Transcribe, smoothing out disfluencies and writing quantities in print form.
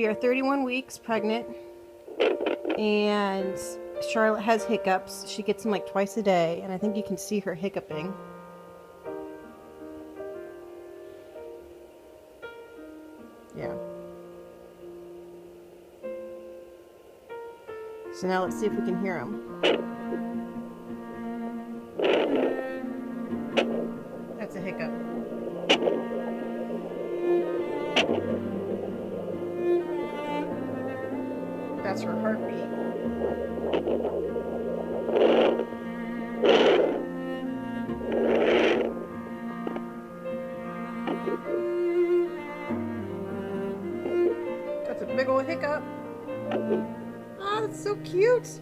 We are 31 weeks pregnant, and Charlotte has hiccups. She gets them like twice a day, and I think you can see her hiccuping. Yeah. So now let's see if we can hear them. That's a hiccup. That's her heartbeat. That's a big old hiccup. Oh, that's so cute.